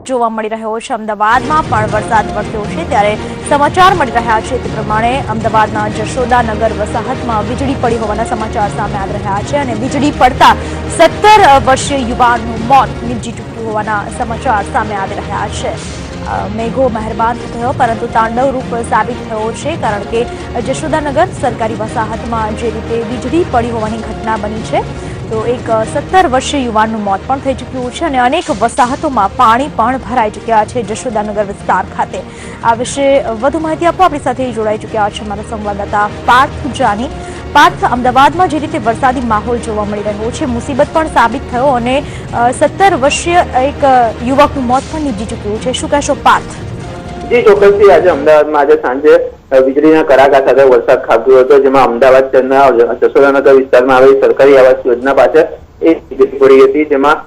જોવા મળી રહ્યો છે। અમદાવાદમાં પણ વરસાદ વરસ્યો છે ત્યારે સમાચાર મળી રહ્યા છે તે પ્રમાણે અમદાવાદના જશોદાનગર વસાહતમાં વીજળી પડી હોવાના સમાચાર સામે આવી રહ્યા છે અને વીજળી પડતા 17 વર્ષીય યુવાનનું મોત નીપજી ચૂક્યું હોવાના સમાચાર સામે આવી રહ્યા છે। મેઘો મહેરબાન થયો પરંતુ તાંડવ રૂપ સાબિત થયો છે કારણ કે જશોદાનગર સરકારી વસાહતમાં જે રીતે વીજળી પડી હોવાની ઘટના બની છે તો એક 17 વર્ષીય યુવાનનું મોત પણ થઈ ચૂક્યું છે અને અનેક વસાહતોમાં પાણી પણ ભરાઈ ચૂક્યા છે જશોદાનગર વિસ્તાર ખાતે। આ વિશે વધુ માહિતી આપવા આપણી સાથે જોડાઈ ચૂક્યા છે મારા સંવાદદાતા પાર્થ જાની। પાર્થ, અમદાવાદમાં જે રીતે વરસાદી માહોલ જોવા મળી રહ્યો છે, મુસીબત પણ સાબિત થયો અને 17 વર્ષીય એક યુવકનું મોત પણ નીપજી ચૂક્યું છે, શું કહેશો પાર્થ? જી ચોક્કસથી આજે અમદાવાદમાં આજે સાંજે વીજળીના કડાકા સાથે વરસાદ ખાબક્યો હતો જેમાં અમદાવાદ શહેરના જશોદાનગર વિસ્તારમાં આવેલી સરકારી આવાસ યોજના પાછળ એક વીજળી પડી હતી જેમાં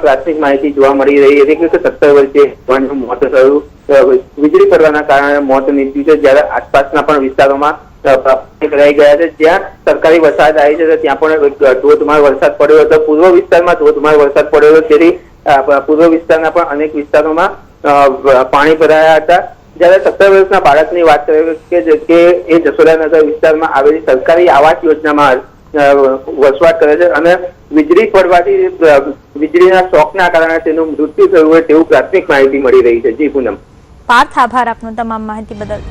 પ્રાથમિક માહિતી જોવા મળી રહી હતી કે 17 વર્ષીય યુવાનનું મોત થયું। વીજળી પડવાના કારણે મોત નીપજ્યું છે જ્યારે આસપાસના પણ વિસ્તારોમાં કરાઈ ગયા છે। જ્યાં સરકારી વસાહત આવી છે ત્યાં પણ ધોધમાર વરસાદ પડ્યો હતો। પૂર્વ વિસ્તારમાં ધોધમાર વરસાદ પડ્યો હતો તેથી પૂર્વ વિસ્તારના પણ અનેક વિસ્તારોમાં પાણી ભરાયા હતા। જ્યારે 17 વર્ષના બાળકની વાત કરીએ કે એ જશોદાનગર વિસ્તારમાં આવેલી સરકારી આવાસ યોજનામાં વસવાટ કરે છે અને વીજળી પડવાથી વીજળીના શોકના કારણે તેનું મૃત્યુ થયું હોય તેવું પ્રાથમિક માહિતી મળી રહી છે। જી પૂનમ। પાર્થ, આભાર આપનો તમામ માહિતી બદલ।